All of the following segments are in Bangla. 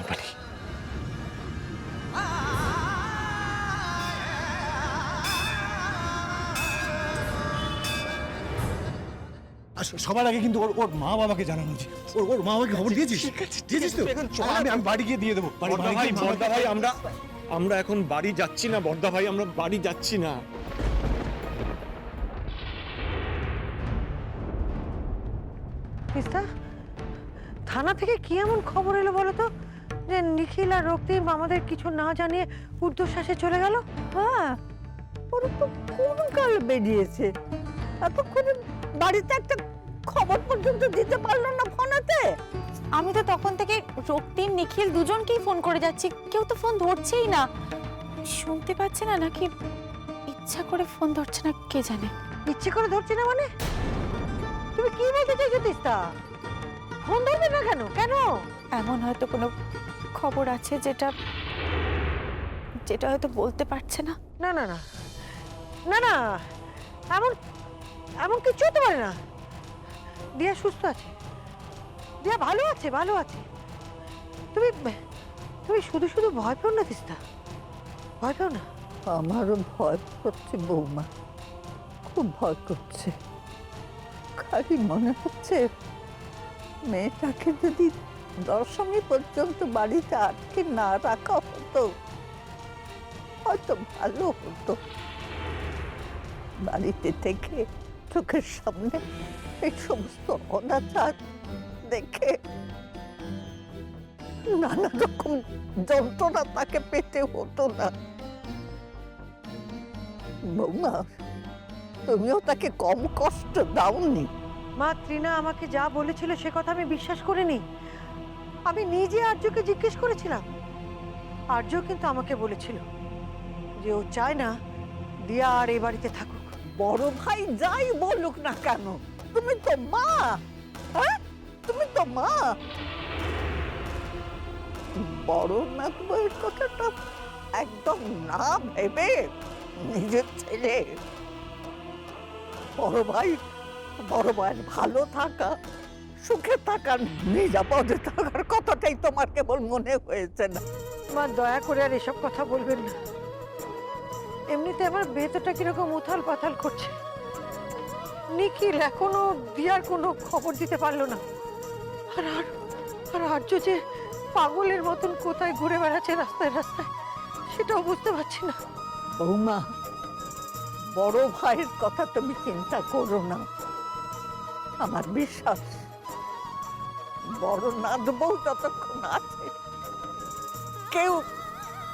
বাড়ি। সবার আগে কিন্তু ওর মা বাবাকে জানানো উচিত। ওর মা বাবাকে খবর দিয়েছিস? দিয়েছিস তো? আমি বাড়ি গিয়ে দিয়ে দেবো। বর্দা ভাই আমরা এখন বাড়ি যাচ্ছি না বর্দা ভাই, আমরা বাড়ি যাচ্ছি না। তিস্তা, থানা থেকে কি এমন খবর এলো বলো তো, যে নিখিল আর রক্তিম আমাদের কিছু না জানিয়ে ঊর্ধ্বশ্বাসে চলে গেল? হ্যাঁ, ওরা তো কোন কাল বেরিয়েছে, এতক্ষণে বাড়িতে একটা খবর পর্যন্ত দিতে পারলো না ফোনেতে। আমি তো তখন থেকে রক্তিম নিখিল দুজনকেই ফোন করে যাচ্ছি, কেউ তো ফোন ধরছেই না। শুনতে পাচ্ছে না নাকি ইচ্ছা করে ফোন ধরছে না কে জানে। ইচ্ছে করে ধরছি না মানে? তুমি কি বলতে চাইছো তিস্তা? ফোন ধরবে না কেন? কেন? এমন হয়তো কোনো খবর আছে যেটা যেটা হয়তো বলতে পারছে না। না না না না না, এমন এমন কিছু হতে পারে না। দিয়া সুস্থ আছে, দিয়া ভালো আছে, ভালো আছে। তুমি তুমি শুধু শুধু ভয় পেও না তিস্তা, ভয় পেও না। আমারও ভয় করছে বৌমা, খুব ভয় করছে। খালি মনে হচ্ছে মেয়েটাকে যদি দশমী পর্যন্ত বাড়িতে আটকে না রাখা হতো হয়তো ভালো হতো। বাড়িতে থেকে চোখের সামনে এই সমস্ত অনাচার দেখে নানা রকম যন্ত্রণা তাকে পেতে হতো না। বৌমা, তুমিও তাকে কম কষ্ট দাওনি। মা, ত্রিনা আমাকে যা বলেছিল সে কথা আমি বিশ্বাস করিনি। আমি নিজে আর্যকে জিজ্ঞেস করেছিলাম। আর্য কিন্তু আমাকে বলেছিল যে ও চায় না দিয়া আর এই বাড়িতে থাকুক। বড় ভাই যাই বলুক না কেন, তুমি তো মা। হ্যাঁ, তুমি তো মা। বড় নাতবইয়ের কথাটা একদম না ভেবে নিজের ছেলে বড় ভাইয়ের ভালো থাকা, সুখে থাকার, নিরাপদে থাকার কথাটাই তোমার কেবল মনে হয়েছে না? মা, দয়া করে আর এসব কথা বলবেন না। এমনিতে আমার ভেতরটা কিরকম উথাল পাথাল করছে। নিখিল এখনো দিয়ার কোনো খবর দিতে পারলো না। আর আর আর আর্য যে পাগলের মতন কোথায় ঘুরে বেড়াচ্ছে রাস্তায় রাস্তায়, সেটাও বুঝতে পারছি না। বৌমা, বড় ভাইয়ের কথা তুমি চিন্তা করো না। আমার বিশ্বাস বড় নাতবউ যতক্ষণ আছে কেউ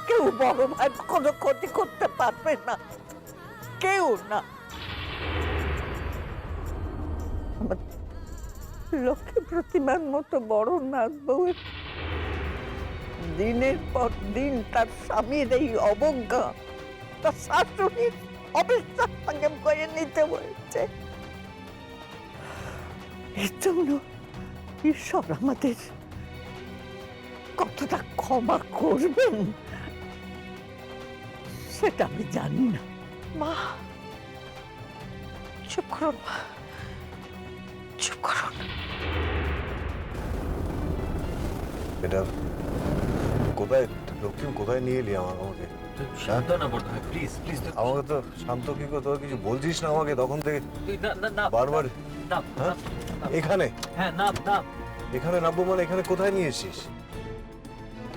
কেউ বড় ভাইয়ের কোনো ক্ষতি করতে পারবে না, কেউ না। আমার লক্ষ্মী প্রতিমার মতো বড় নাতবউয়ের দিনের পর দিন তার স্বামীর এই অবজ্ঞা, তার শাশুড়ির অবিশ্বাস তাকে বয়ে নিতে হয়েছে। এর জন্য ঈশ্বর আমাদের কতটা ক্ষমা করবেন সেটা আমি জানি না। মা, চুপ করুন মা, চুপ করুন। এটা কোথায় রক্তিম, কোথায় নিয়ে এলি আমাকে? শান্ত না বড় ভাই, প্লিজ প্লিজ। আমাকে তো শান্ত কি করে, তোর কিছু বলছিস না আমাকে তখন থেকে? না না না, বারবার না। হ্যাঁ, এখানে হ্যাঁ, না না, এখানে নামবো মানে এখানে কোথায় নিয়ে এসেছিস?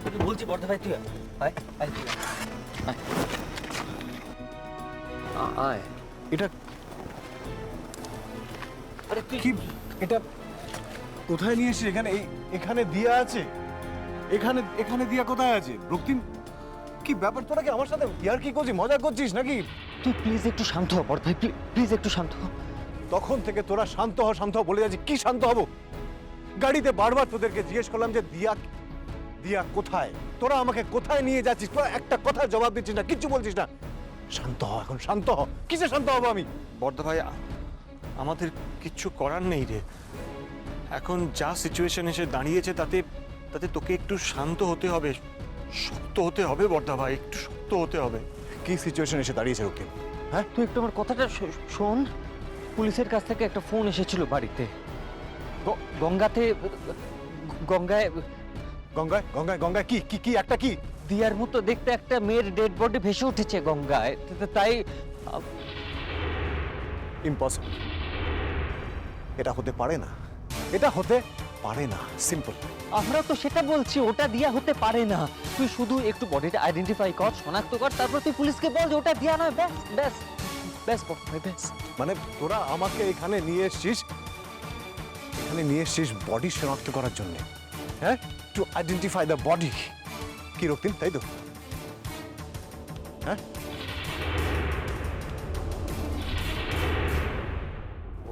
তুই বলছি বড় ভাই, তুই আয় আয় তুই আয়। এটা আরে তুই কি এটা কোথায় নিয়ে এসেছিস? এখানে দিয়া আছে? এখানে দিয়া কোথায় আছে? রক্তিম, কি ব্যাপার? তোরা কি আমার সাথে ইয়ার কি করছিস, মজা করছিস নাকি? তুই প্লিজ একটু শান্ত হ বড় ভাই, প্লিজ একটু শান্ত হ। তখন থেকে তোরা শান্ত হ বলে যাচ্ছি। কি শান্ত হব? গাড়িতে বারবার তোদেরকে জিজ্ঞেস করলাম যে দিয়া কোথায়, তোরা আমাকে কোথায় নিয়ে যাচ্ছিস, তোরা একটা কথা জবাব দিচ্ছিস না, কিচ্ছু বলছিস না। শান্ত হ, এখন শান্ত হ। কিসে শান্ত হবো আমি? বর্দা ভাই, আমাদের কিচ্ছু করার নেই রে। এখন যা সিচুয়েশন এসে দাঁড়িয়েছে তাতে তোকে একটু শান্ত হতে হবে, শক্ত হতে হবে বর্দা ভাই, একটু শক্ত হতে হবে। কি সিচুয়েশন এসে দাঁড়িয়েছে রক্তিম? হ্যাঁ, তুই একটু আমার কথাটা শোন। পুলিশের কাছ থেকে একটা ফোন এসেছিল বাড়িতে, গঙ্গায় গঙ্গায় গঙ্গায় গঙ্গায় কি কি কি একটা কি? দিয়ার মতো দেখতে একটা মেয়ের ডেড বডি ভেসে উঠেছে গঙ্গায়, তাই ইম্পসিবল। এটা হতে পারে না, এটা হতে পারে না, সিম্পল। আমরা তো সেটা বলছি, ওটা দিয়া হতে পারে না। তুই শুধু একটু বডিটা আইডেন্টিফাই কর, শনাক্ত কর, তারপর তুই পুলিশকে বল যে ওটা দিয়া নয়। ব্যাস ব্যাস ব্যাস ভাই, ব্যাস। মানে তোরা আমাকে এখানে নিয়ে এসছিস, বডি শনাক্ত করার জন্য, হ্যাঁ, টু আইডেন্টিফাই দ্য বডি। কি রক্তিম, তাই তো? হ্যাঁ,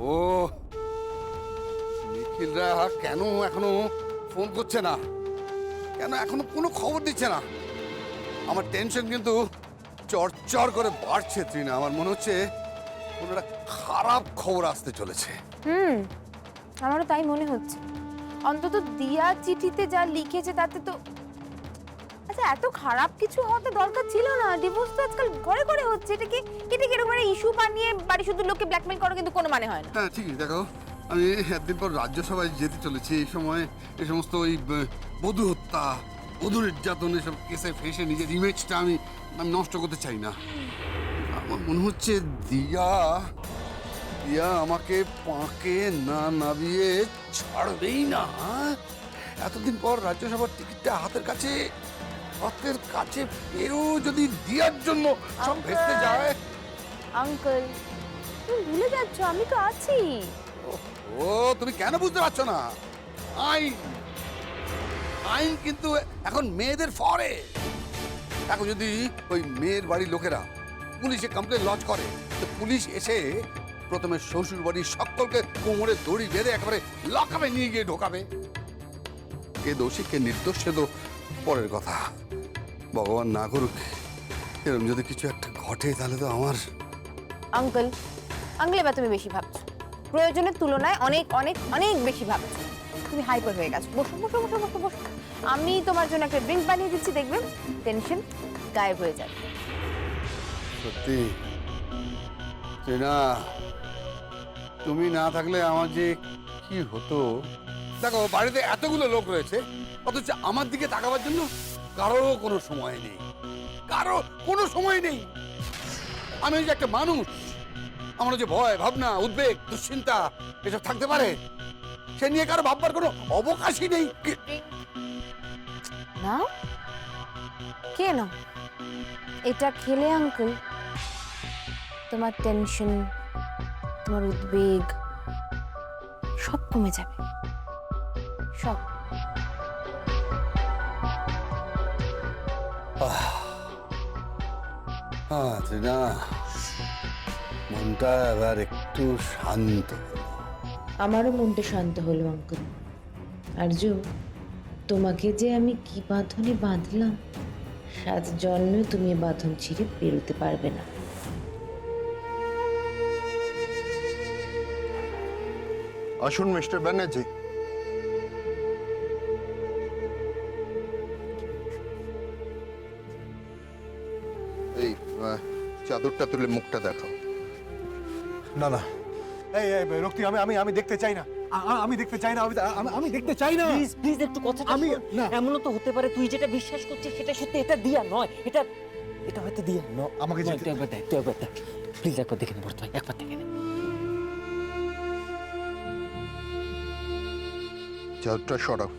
ও নিখিলরা কেন এখনো ফোন করছে না, কেন এখনো কোনো খবর দিচ্ছে না? আমার টেনশন কিন্তু চড়চড় করে বাড়ছে তৃণা। আমার মনে হচ্ছে কোনো একটা খারাপ খবর আসতে চলেছে। আমারও তাই মনে হচ্ছে। অন্তত দিয়া চিঠিতে যা লিখেছে তাতে তো, আচ্ছা এত খারাপ কিছু হওয়াতে দরকার ছিল না। ডিভোর্স তো আজকাল ঘরে ঘরে হচ্ছে। এটা কি এরকম একটা ইস্যু বানিয়ে বাড়ি শুধু লোককে ব্ল্যাকমেল করা কিন্তু কোনো মানে হয় না। হ্যাঁ ঠিকই। দেখো, আমি একদিন পর রাজ্যসভায় যেতে চলেছি। এই সময় এই সমস্ত ওই বধূ হত্যা, বধূ নির্যাতন এসব কেসে ফেসে নিজের ইমেজটা আমি নষ্ট করতে চাই না। আমার মনে হচ্ছে দিয়া আমাকে পাঁকে না নামিয়ে ছাড়বেই না। এতদিন পর রাজ্যসভার টিকিটটা হাতের কাছে পেয়েও যদি দিয়ার জন্য সব ভেস্তে যায়। আঙ্কেল তুমি ভুলে যাচ্ছ আমি তো আছি। ও তুমি কেন বুঝতে পারছো না? আইন কিন্তু এখন মেয়েদের ফরে। এখন যদি ওই মেয়ের বাড়ির লোকেরা পুলিশে কমপ্লেন লজ করে, তো পুলিশ এসে প্রথমে শ্বশুর বাড়ির সকলকে কোমরে দড়ি বেঁধে একেবারে লকআপে নিয়ে গিয়ে ঢোকাবে। কে দোষী কে নির্দোষ সে তো পরের কথা, ভগবান না করুক। এরকম যদি কিছু একটা ঘটে তাহলে তো আমার। আঙ্কেল এবার তুমি বেশি ভাবছো, প্রয়োজনের তুলনায় অনেক অনেক অনেক বেশি ভাবছো। তুমি হাইপার হয়ে গেছো। বসো বসো বসো বসো বসো, আমি তোমার জন্য একটা ড্রিঙ্ক বানিয়ে দিচ্ছি, দেখবেন টেনশন গায়েব হয়ে যাবে। সত্যি না, তুমি না থাকলে আমার যে কি হতো। দেখো, বাড়িতে এতগুলো লোক রয়েছে, অথচ আমার দিকে তাকাবার জন্য কারো কোনো সময় নেই, আমি যে একটা মানুষ, আমার যে ভয় ভাবনা উদ্বেগ দুশ্চিন্তা এসব থাকতে পারে, সে নিয়ে কারো ভাববার কোনো অবকাশই নেই। না কে না, এটা খেলে আঙ্কেল তোমার টেনশন, তোমার উদ্বেগ সব কমে যাবে, সব। না, মনটা এবার একটু শান্ত। আমারও মনটা শান্ত হলো আঙ্কেল। আর্য, তোমাকে যে আমি কি বাঁধনে বাঁধলাম, 7 জন্মে তুমি এ বাঁধন ছিঁড়ে বেরোতে পারবে না। আসুন মিস্টার ব্যানার্জি। এই চাদরটা তুলে মুখটা দেখাও। না না, এই রক্তিম, আমি দেখতে চাই না, আমি দেখতে চাই না, আমি দেখতে চাই না। প্লিজ প্লিজ একটু কথা আমি না। এমনও তো হতে পারে তুই যেটা বিশ্বাস করছিস সেটা সত্যি, এটা দিয়া নয়, এটা হয়তো দিয়া আমাকে নয়। তুই একবার দেখ, প্লিজ একবার দেখে নে ভাই, একবার দেখে নে। চাদরটা সরাও।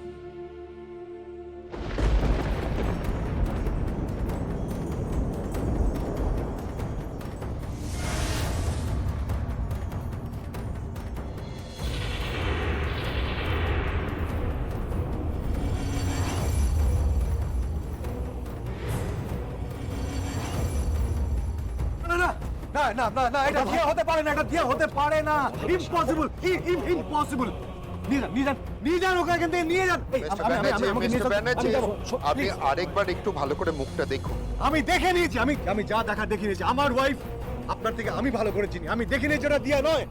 না না না না, এটা দিয়া হতে পারে না, এটা দিয়া হতে পারে না, ইম্পসিবল, ইম্পসিবল। নিয়ে যান ওকে, এখান থেকে নিয়ে যান। মিস্টার ব্যানার্জি, আপনি আরেকবার একটু ভালো করে মুখটা দেখুন। আমি দেখে নিয়েছি, আমি যা দেখার দেখে নিয়েছি। আমার ওয়াইফ আপনার থেকে আমি ভালো করে চিনি, আমি দেখে নিয়েছি ওটা দিয়া নয়।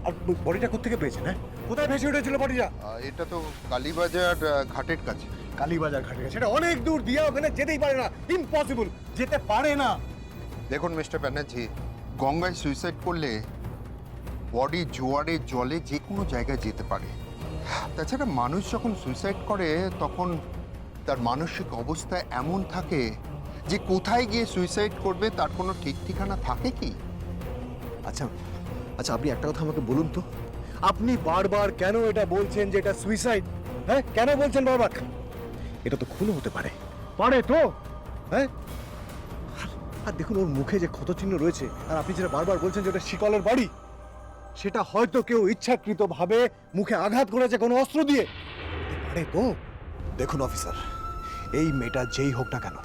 আর বডিটা কোত্থেকে পেয়েছেন? হ্যাঁ, কোথায় ভেসে উঠেছিল বডিটা? এটা তো কালীবাজার ঘাটের কাছে। কালীবাজার ঘাটে, সেটা অনেক দূর। দিয়া ওখানে যেতেই পারে না, ইম্পসিবল, যেতে পারে না। দেখুন মিস্টার ব্যানার্জি, গঙ্গায় সুইসাইড করলে বডি জোয়ারের জলে যে কোনো জায়গায় যেতে পারে। তাছাড়া মানুষ যখন সুইসাইড করে তখন তার মানসিক অবস্থা এমন থাকে যে কোথায় গিয়ে সুইসাইড করবে তার কোনো ঠিক ঠিকানা থাকে কি? আচ্ছা আচ্ছা, আপনি একটা কথা আমাকে বলুন তো, আপনি বারবার কেন এটা বলছেন যে এটা সুইসাইড? হ্যাঁ, কেন বলছেন বারবার? এটা তো খুন হতে পারে, পারে তো, হ্যাঁ? আর দেখুন ওর মুখে যে ক্ষতচিহ্ন রয়েছে, আর আপনি যেটা বারবার বলছেন যে ওটা শিকলের বাড়ি, সেটা হয়তো কেউ ইচ্ছাকৃতভাবে মুখে আঘাত করেছে কোনো অস্ত্র দিয়ে, পারে তো। দেখুন অফিসার, এই মেয়েটা যেই হোক না কেন,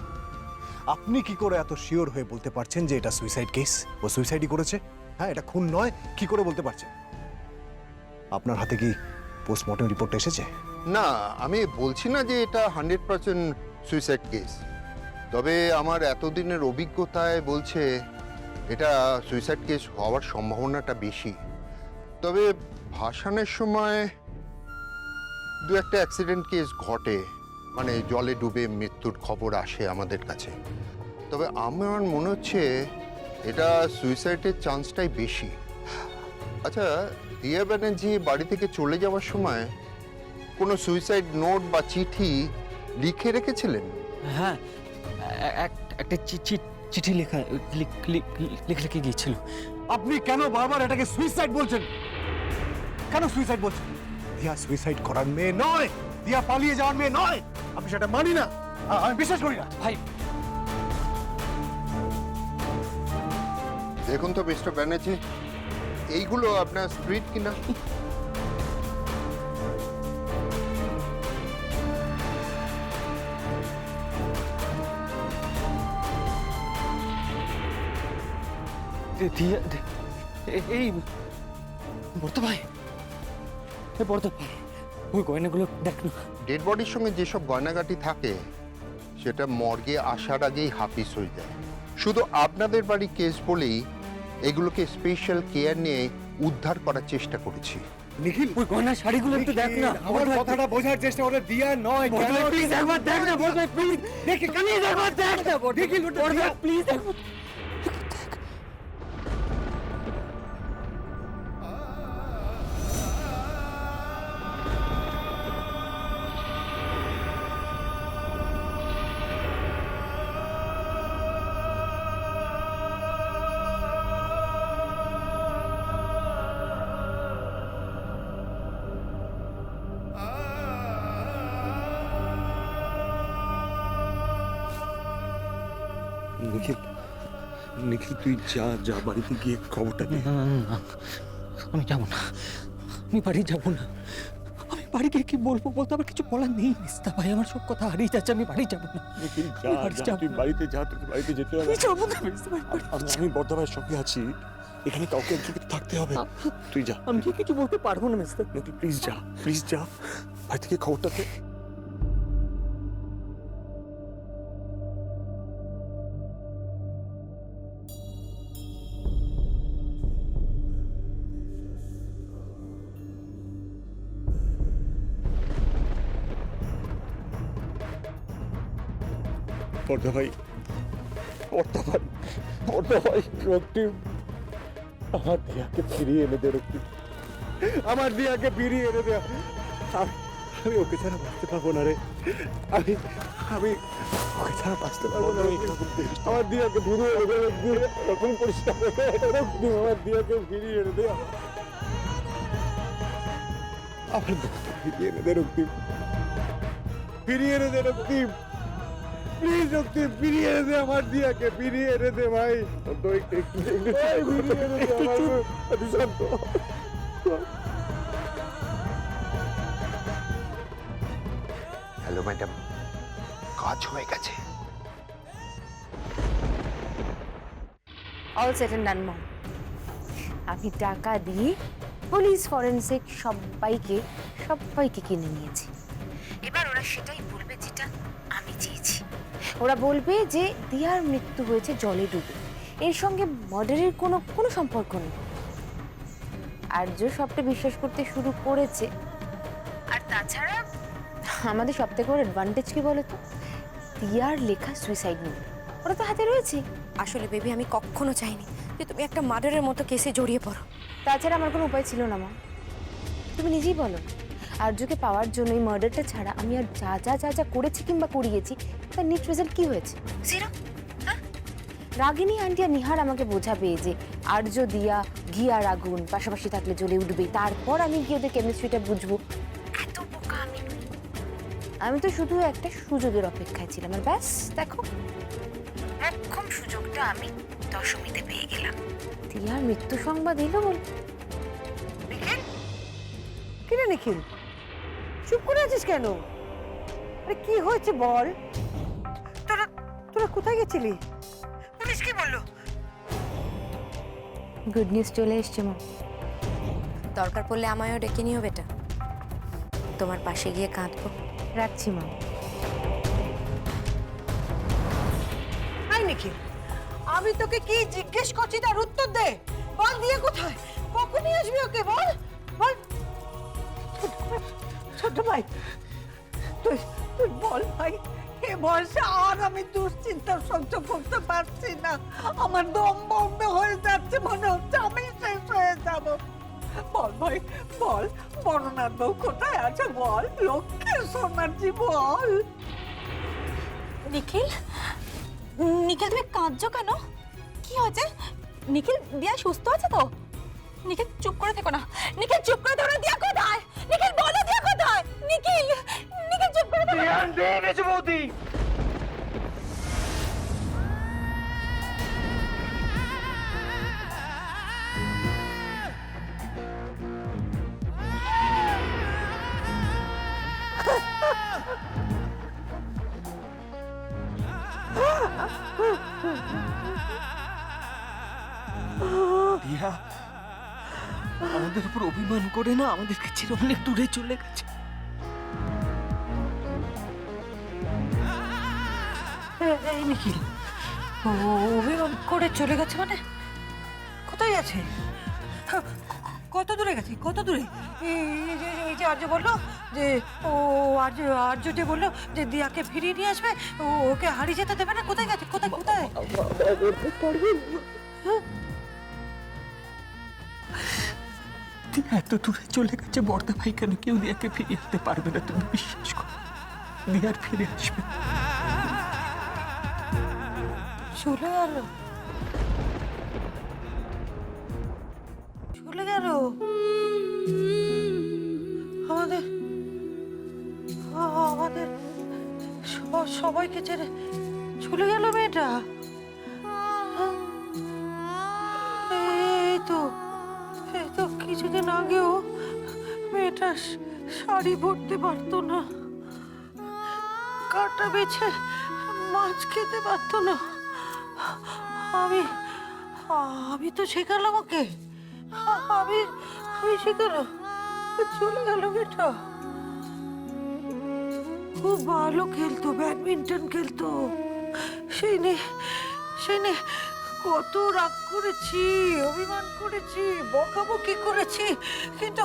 আপনি কি করে এত শিওর হয়ে বলতে পারছেন যে এটা সুইসাইড কেস, ও সুইসাইডই করেছে? হ্যাঁ, এটা খুন নয়, কি করে বলতে পারছেন? আপনার হাতে কি পোস্টমর্টম রিপোর্ট এসেছে? না, আমি বলছি না যে এটা 100% সুইসাইড কেস, তবে আমার এতদিনের অভিজ্ঞতায় বলছে এটা সুইসাইড কেস হওয়ার সম্ভাবনাটা বেশি। তবে ভাসানের সময় দু একটা অ্যাক্সিডেন্ট কেস ঘটে, মানে জলে ডুবে মৃত্যুর খবর আসে আমাদের কাছে। তবে আমার মনে হচ্ছে এটা সুইসাইডের চান্সটাই বেশি। আচ্ছা, দিয়া ব্যানার্জি বাড়ি থেকে চলে যাওয়ার সময় কোনো সুইসাইড নোট বা চিঠি লিখে রেখেছিলেন? হ্যাঁ, একটা চিঠি লেখা লিখে গিয়েছিল। আপনি কেন বারবার এটাকে সুইসাইড বলছেন? কেন সুইসাইড বলছেন? দিয়া সুইসাইড করার মেয়ে নয়, দিয়া পালিয়ে যাওয়ার মেয়ে নয়, আমি সেটা মানি না, আমি বিশ্বাস করি না। ভাই, দেখুন তো মিস্টার ব্যানার্জি, এইগুলো আপনার স্ট্রিট কিনা? এই বর্দা ভাই, বর্দা ভাই, ওই গয়নাগুলো দেখ না। ডেড বডির সঙ্গে যেসব গয়নাগাটি থাকে সেটা মর্গে আসার আগেই হাফিস হয়ে যায়। শুধু আপনাদের বাড়ি কেস বলেই এগুলোকে স্পেশাল কেয়ার নিয়ে উদ্ধার করার চেষ্টা করেছি। নিখিল, ওই গয়না শাড়িগুলো একটু দেখ না। আমার কথাটা বোঝার চেষ্টা করে, দিয়া নয়, প্লিজ একবার দেখ না বর্দা, প্লিজ দেখে প্লিজ একবার দেখ না নিখিল, বর্দা, প্লিজ একবার। নিখিল, নিখিল তুই যা যা বাড়িতে গিয়ে খবরটা দে। না, আমি যাবো না, আমি বাড়ি যাবো না। আমি বাড়ি গিয়ে কি বলবো বলতে আমার কিছু বলার নেই মিস্তা ভাই, আমার সব কথা হারিয়ে যাচ্ছে, আমি বাড়ি যাবো না। নিখিল যা আমি বাড়ি যা, যাবো তুই না। বাড়িতে যা, তোকে বাড়িতে যেতে হবে। আমি যাবো না মিস্তা ভাই, বাড়ি আমি বর্দা ভাইয়ের সঙ্গে আছি, এখানে কাউকে একজনকে তো থাকতে হবে। তুই যা, আমি কি কিছু বলতে পারবো না মিস্তা। নিখিল প্লিজ যা, প্লিজ যা, ভাই থেকে খবরটা দে। বর্দা ভাই, বর্দা ভাই, বর্দা ভাই, রক্তিম, আমার দিয়াকে ফিরিয়ে এনে দে। রক্তিম, আমার দিয়াকে ফিরিয়ে এনে দে। আমি ওকে ছাড়া বাঁচতে পারবো না রে, আমি আমি ওকে ছাড়া বাঁচতে পারবো না। আমার দিয়াকে ফিরিয়ে এনে দে। রক্তিম, এরকম পরিষ্কার রক্তিম, আমার দিয়াকে ফিরিয়ে এনে দে। আমার দিয়াকে ফিরিয়ে এনে দে। রক্তিম, ফিরিয়ে এনে দে। রক্তিম প্লিজ, রক্তিম ফিরিয়ে এনে দে, আমার দিয়াকে ফিরিয়ে এনে দে ভাই। হ্যালো ম্যাডাম, কাজ হয়ে গেছে। অল সেট এন্ড ডান মম। আমি টাকা দিয়ে পুলিশ ফরেন্সিক সবাইকে কিনে নিয়েছি। এবার ওরা সেটাই বলবে যেটা আমি চেয়েছি। ওরা বলবে যে দিয়ার মৃত্যু হয়েছে জলে ডুবে, এর সঙ্গে মার্ডারের কোনো সম্পর্ক নেই। আর্য সবটা বিশ্বাস করতে শুরু করেছে। আর তাছাড়া আমাদের সব থেকে বড় অ্যাডভান্টেজ কি বলতো, দিয়ার লেখা সুইসাইড নোট ওরা তো হাতে রয়েছে। আসলে বেবি, আমি কখনো চাইনি যে তুমি একটা মার্ডারের মতো কেসে জড়িয়ে পড়ো। তাছাড়া আমার কোনো উপায় ছিল না মা, তুমি নিজেই বলো। আর্যকে পাওয়ার জন্য এই মার্ডারটা ছাড়া আমি আর যা যা যা যা করেছি কিংবা করিয়েছি তার নেট রেজাল্ট কি হয়েছে? জিরো। রাগিনী আন্টি আর নিহার আমাকে বোঝাবে যে আর্য, দিয়া, ঘি আর আগুন পাশাপাশি থাকলে জ্বলে উঠবে, তারপর আমি গিয়ে ওদের কেমিস্ট্রিটা বুঝবো। এত বোকা আমি নই। আমি তো শুধু একটা সুযোগের অপেক্ষায় ছিলাম, আর ব্যাস দেখো একদম সুযোগটা আমি দশমীতে পেয়ে গেলাম। দিয়ার মৃত্যু সংবাদ এলো বল। কিরে নিখিল, চুপ করে আছিস কেন? আরে কি হয়েছে বল? তোরা তোরা কোথায় গেছিলি? পুলিশ কি বললো? গুড নিউজ চলে এসছে মা। দরকার পড়লে আমায়ও ডেকে নিও বেটা, তোমার পাশে গিয়ে কাঁদবো। রাখছি মা। হাই নিখিল, আমি তোকে কি জিজ্ঞেস করছি তার উত্তর দে। বল দিয়া কোথায়? কখনই আসবি ওকে? বল বল। ছোট ভাই, তুই তুই বল ভাই। এ বয়সে আর আমি দুশ্চিন্তা সহ্য করতে পারছি না। আমার দম বন্ধ হয়ে যাচ্ছে, মনে হচ্ছে আমি শেষ হয়ে যাব। বল ভাই বল, বর্ণনার বউ কোথায় আছে বল। লক্ষ্মী সোনারজি বল। নিখিল, নিখিল তুমি কাঁদছো কেন? কি হয়েছে? নিখিল, দিয়া সুস্থ আছে তো? নিখিল চুপ করে থেকো না, নিখিল চুপ করে থেকো না। দিয়া কোথায়? নিখিল বলো দিয়া কোথায়? নিখিল, নিখিল চুপ করে থেকো না। বৌদি দিয়া আমাদের উপর অভিমান করে না আমাদেরকে ছেড়ে অনেক দূরে চলে গেছে। এই নিখিল, অভিমান করে চলে গেছে মানে? কোথায় আছে? কত দূরে গেছে? কত দূরে? এই যে আর্য বললো যে আর্য যে বললো যে দিয়াকে ফিরিয়ে নিয়ে আসবে, ওকে হারিয়ে যেতে দেবে না। কোথায় গেছে? কোথায় কোথায়? দিয়া এত দূরে চলে গেছে বর্দা ভাই, কেন কেউ দিয়াকে ফিরিয়ে আনতে পারবে না, তুমি বিশ্বাস করো। দিয়ার ফিরে আসবে। চলে গেল, চলে গেল। আমাদের আমাদের সবাইকে ছেড়ে চলে গেল মেয়েটা। এই তো কিছুদিন আগেও মেয়েটা শাড়ি পরতে পারতো না, কাটা বেছে মাছ খেতে পারতো না। আমি তো শেখালাম ওকে, আমি শেখালাম। চলে গেল মেয়েটা। খুব ভালো খেলতো, ব্যাডমিন্টন খেলতো। সেই নিয়ে কত রাগ করেছি, অভিমান করেছি, বকাবকি করেছি, কিন্তু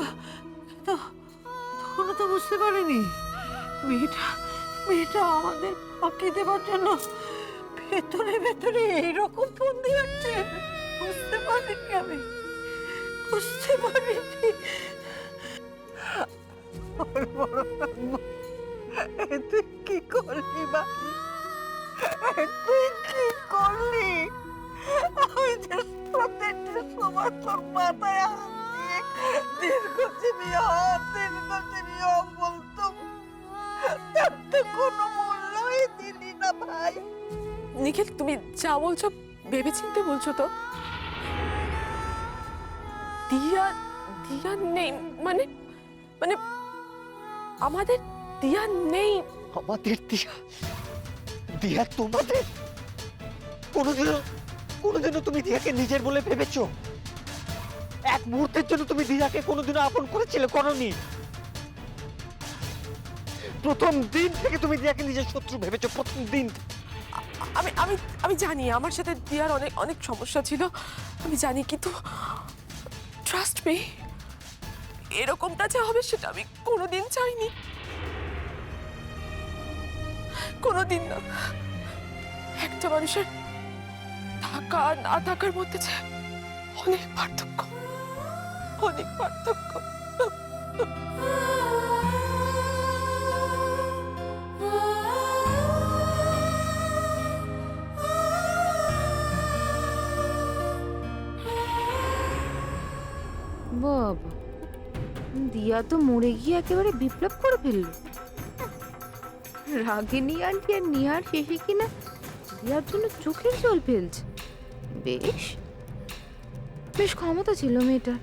তখনও তো বুঝতে পারিনি মেয়েটা আমাদের ফাঁকি দেবার জন্য ভেতরে ভেতরে এইরকম ফন্দি হচ্ছে। বুঝতে পারিনি, আমি বুঝতে পারিনি। তুই কি করলি ভাই? তুই কি করলি? আমি যে প্রত্যেকটা সময় তোর মাথায় হাত দিয়ে দীর্ঘজীবী বলতাম, তাতে কোনো মূল্যই দিলি না ভাই। নিখিল, তুমি যা বলছো ভেবেচিন্তে বলছো তো? দিয়া দিয়া নেই মানে মানে আমাদের দিয়া নেই? আমাদের দিয়া? দিয়া তোমাদের? কোনোদিনও তুমি দিয়াকে নিজের বলে ভেবেছো? এক মুহূর্তের জন্য তুমি দিয়াকে কোনোদিনও আপন করেছিলে? করনি। প্রথম দিন থেকে তুমি দিয়াকে নিজের শত্রু ভেবেছো, প্রথম দিন। আমি আমি আমি জানি আমার সাথে দিয়ার অনেক অনেক সমস্যা ছিল, আমি জানি, কিন্তু ট্রাস্ট মি, এরকমটা যে হবে সেটা আমি কোনোদিন চাইনি, কোনোদিন না। একটা মানুষের থাকা না থাকার মধ্যে যে অনেক পার্থক্য, অনেক পার্থক্য। বাবা, দিয়া তো মরে গিয়ে একেবারে বিপ্লব করে ফেললো। রাগিনী আন্টি আর নিহার শেষে কিনা দিয়ার জন্য চোখের জল ফেলছে। বেশ বেশ ক্ষমতা ছিল মেয়েটার।